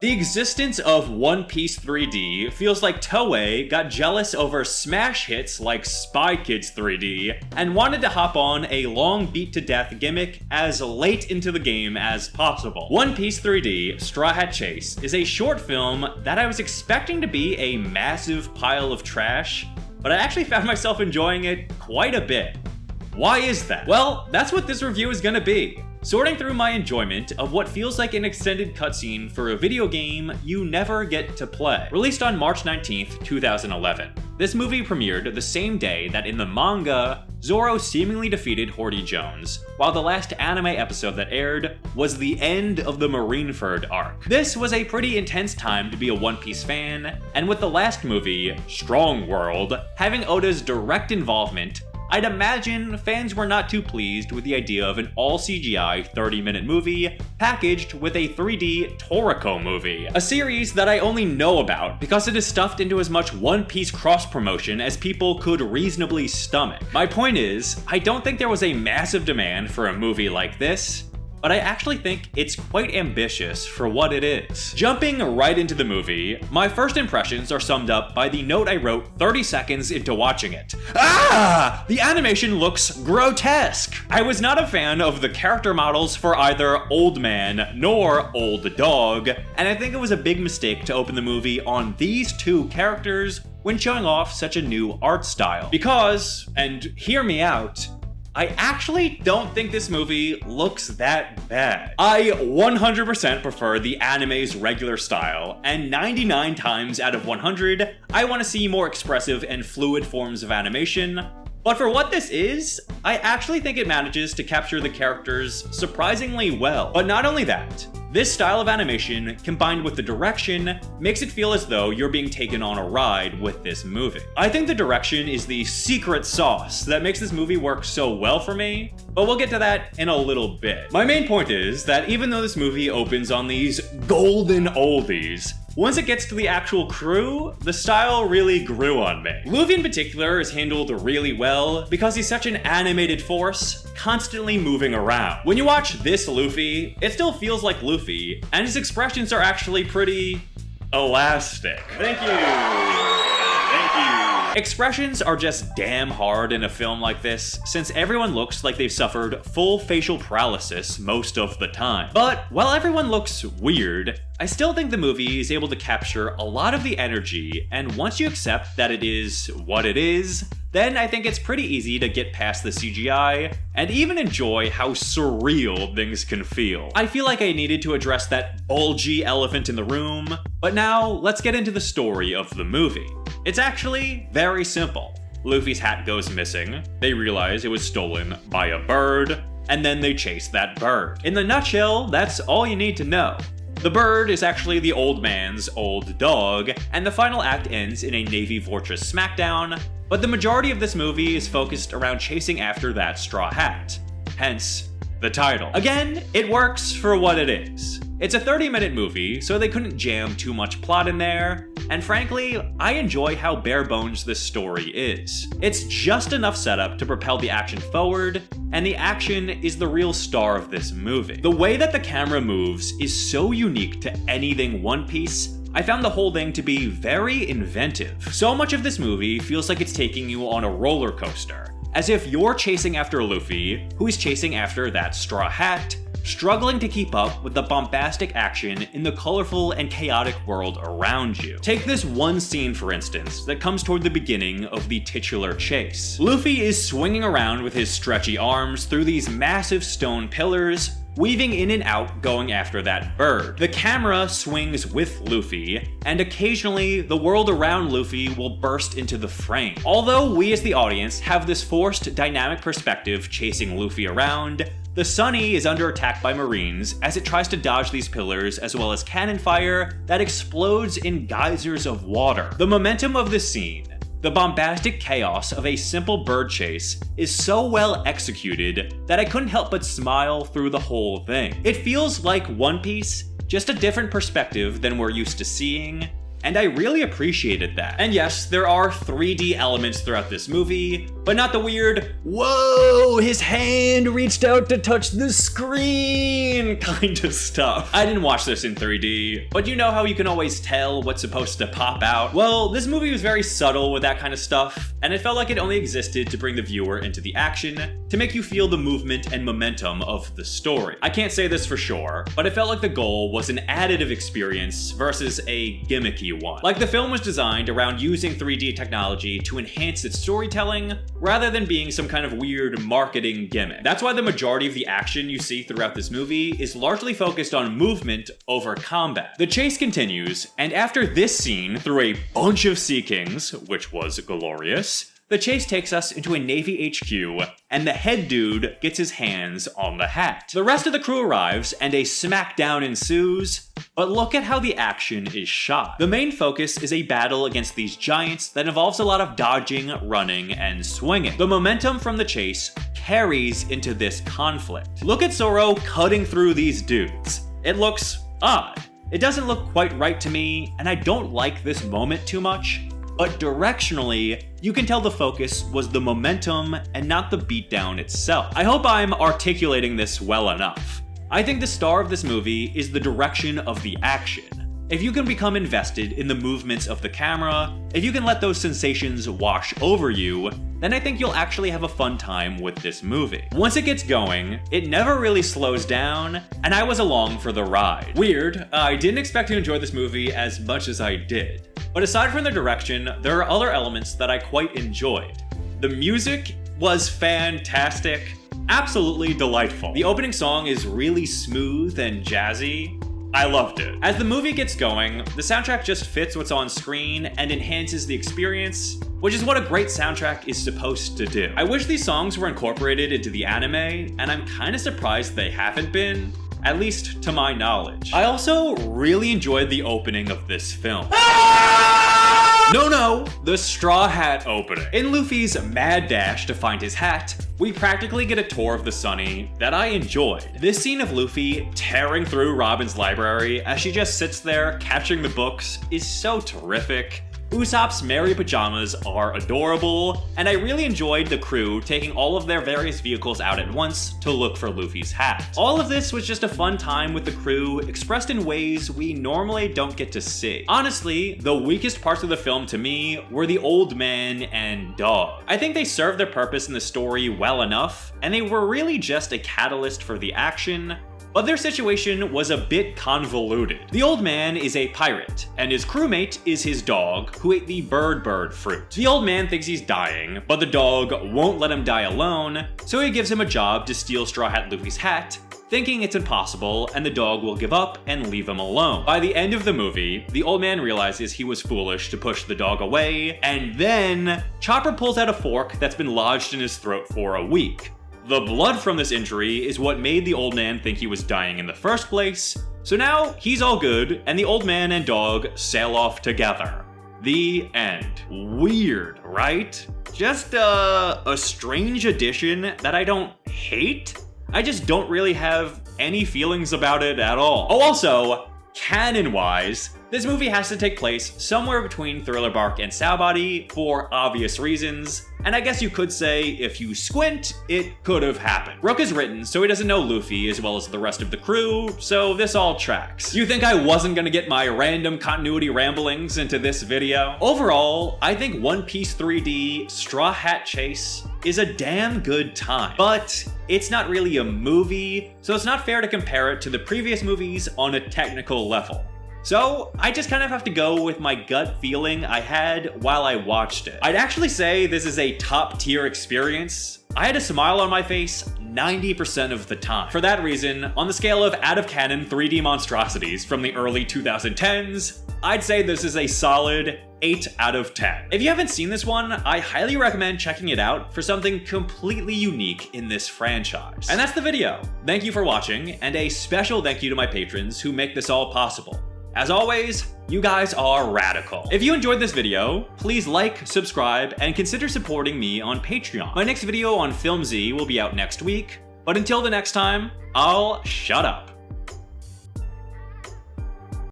The existence of One Piece 3D feels like Toei got jealous over smash hits like Spy Kids 3D and wanted to hop on a long beat to death gimmick as late into the game as possible. One Piece 3D Straw Hat Chase is a short film that I was expecting to be a massive pile of trash, but I actually found myself enjoying it quite a bit. Why is that? Well, that's what this review is gonna be. Sorting through my enjoyment of what feels like an extended cutscene for a video game you never get to play. Released on March 19th, 2011. This movie premiered the same day that in the manga, Zoro seemingly defeated Horty Jones, while the last anime episode that aired was the end of the Marineford arc. This was a pretty intense time to be a One Piece fan, and with the last movie, Strong World, having Oda's direct involvement, I'd imagine fans were not too pleased with the idea of an all-CGI 30-minute movie packaged with a 3D Toriko movie, a series that I only know about because it is stuffed into as much One Piece cross-promotion as people could reasonably stomach. My point is, I don't think there was a massive demand for a movie like this, but I actually think it's quite ambitious for what it is. Jumping right into the movie, my first impressions are summed up by the note I wrote 30 seconds into watching it. Ah! The animation looks grotesque! I was not a fan of the character models for either Old Man nor Old Dog, and I think it was a big mistake to open the movie on these two characters when showing off such a new art style. Because, and hear me out, I actually don't think this movie looks that bad. I 100% prefer the anime's regular style, and 99 times out of 100, I want to see more expressive and fluid forms of animation. But for what this is, I actually think it manages to capture the characters surprisingly well. But not only that, this style of animation, combined with the direction, makes it feel as though you're being taken on a ride with this movie. I think the direction is the secret sauce that makes this movie work so well for me, but we'll get to that in a little bit. My main point is that even though this movie opens on these golden oldies, once it gets to the actual crew, the style really grew on me. Luffy in particular is handled really well because he's such an animated force, constantly moving around. When you watch this Luffy, it still feels like Luffy, and his expressions are actually pretty elastic. Thank you. Expressions are just damn hard in a film like this, since everyone looks like they've suffered full facial paralysis most of the time. But while everyone looks weird, I still think the movie is able to capture a lot of the energy, and once you accept that it is what it is, then I think it's pretty easy to get past the CGI and even enjoy how surreal things can feel. I feel like I needed to address that bulgy elephant in the room, but now let's get into the story of the movie. It's actually very simple. Luffy's hat goes missing, they realize it was stolen by a bird, and then they chase that bird. In the nutshell, that's all you need to know. The bird is actually the old man's old dog, and the final act ends in a Navy Fortress smackdown, but the majority of this movie is focused around chasing after that straw hat. Hence, the title. Again, it works for what it is. It's a 30-minute movie, so they couldn't jam too much plot in there, and frankly, I enjoy how bare bones this story is. It's just enough setup to propel the action forward, and the action is the real star of this movie. The way that the camera moves is so unique to anything One Piece, I found the whole thing to be very inventive. So much of this movie feels like it's taking you on a roller coaster, as if you're chasing after Luffy, who is chasing after that straw hat, struggling to keep up with the bombastic action in the colorful and chaotic world around you. Take this one scene, for instance, that comes toward the beginning of the titular chase. Luffy is swinging around with his stretchy arms through these massive stone pillars, weaving in and out going after that bird. The camera swings with Luffy, and occasionally the world around Luffy will burst into the frame. Although we as the audience have this forced dynamic perspective chasing Luffy around, the Sunny is under attack by Marines as it tries to dodge these pillars as well as cannon fire that explodes in geysers of water. The momentum of this scene, the bombastic chaos of a simple bird chase, is so well executed that I couldn't help but smile through the whole thing. It feels like One Piece, just a different perspective than we're used to seeing, and I really appreciated that. And yes, there are 3D elements throughout this movie, but not the weird, whoa, his hand reached out to touch the screen kind of stuff. I didn't watch this in 3D, but you know how you can always tell what's supposed to pop out? Well, this movie was very subtle with that kind of stuff, and it felt like it only existed to bring the viewer into the action, to make you feel the movement and momentum of the story. I can't say this for sure, but it felt like the goal was an additive experience versus a gimmicky one. Like the film was designed around using 3D technology to enhance its storytelling, rather than being some kind of weird marketing gimmick. That's why the majority of the action you see throughout this movie is largely focused on movement over combat. The chase continues, and after this scene, through a bunch of Sea Kings, which was glorious, the chase takes us into a Navy HQ, and the head dude gets his hands on the hat. The rest of the crew arrives, and a smackdown ensues, but look at how the action is shot. The main focus is a battle against these giants that involves a lot of dodging, running, and swinging. The momentum from the chase carries into this conflict. Look at Zoro cutting through these dudes. It looks odd. It doesn't look quite right to me, and I don't like this moment too much. But directionally, you can tell the focus was the momentum and not the beatdown itself. I hope I'm articulating this well enough. I think the star of this movie is the direction of the action. If you can become invested in the movements of the camera, if you can let those sensations wash over you, then I think you'll actually have a fun time with this movie. Once it gets going, it never really slows down, and I was along for the ride. Weird, I didn't expect to enjoy this movie as much as I did. But aside from the direction, there are other elements that I quite enjoyed. The music was fantastic, absolutely delightful. The opening song is really smooth and jazzy. I loved it. As the movie gets going, the soundtrack just fits what's on screen and enhances the experience, which is what a great soundtrack is supposed to do. I wish these songs were incorporated into the anime, and I'm kinda surprised they haven't been, at least to my knowledge. I also really enjoyed the opening of this film. No, the Straw Hat opening. In Luffy's mad dash to find his hat, we practically get a tour of the Sunny that I enjoyed. This scene of Luffy tearing through Robin's library as she just sits there catching the books is so terrific. Usopp's merry pajamas are adorable, and I really enjoyed the crew taking all of their various vehicles out at once to look for Luffy's hat. All of this was just a fun time with the crew, expressed in ways we normally don't get to see. Honestly, the weakest parts of the film to me were the old man and dog. I think they served their purpose in the story well enough, and they were really just a catalyst for the action, but their situation was a bit convoluted. The old man is a pirate, and his crewmate is his dog, who ate the bird fruit. The old man thinks he's dying, but the dog won't let him die alone, so he gives him a job to steal Straw Hat Luffy's hat, thinking it's impossible and the dog will give up and leave him alone. By the end of the movie, the old man realizes he was foolish to push the dog away, and then Chopper pulls out a fork that's been lodged in his throat for a week. The blood from this injury is what made the old man think he was dying in the first place, so now he's all good, and the old man and dog sail off together. The end. Weird, right? Just a strange addition that I don't hate. I just don't really have any feelings about it at all. Oh, also, canon-wise, this movie has to take place somewhere between Thriller Bark and Saobody for obvious reasons, and I guess you could say if you squint, it could have happened. Brook is written so he doesn't know Luffy as well as the rest of the crew, so this all tracks. You think I wasn't gonna get my random continuity ramblings into this video? Overall, I think One Piece 3D Straw Hat Chase is a damn good time, but it's not really a movie, so it's not fair to compare it to the previous movies on a technical level. So I just kind of have to go with my gut feeling I had while I watched it. I'd actually say this is a top tier experience. I had a smile on my face 90% of the time. For that reason, on the scale of out of canon 3D monstrosities from the early 2010s, I'd say this is a solid 8 out of 10. If you haven't seen this one, I highly recommend checking it out for something completely unique in this franchise. And that's the video. Thank you for watching, and a special thank you to my patrons who make this all possible. As always, you guys are radical. If you enjoyed this video, please like, subscribe, and consider supporting me on Patreon. My next video on Film Z will be out next week, but until the next time, I'll shut up.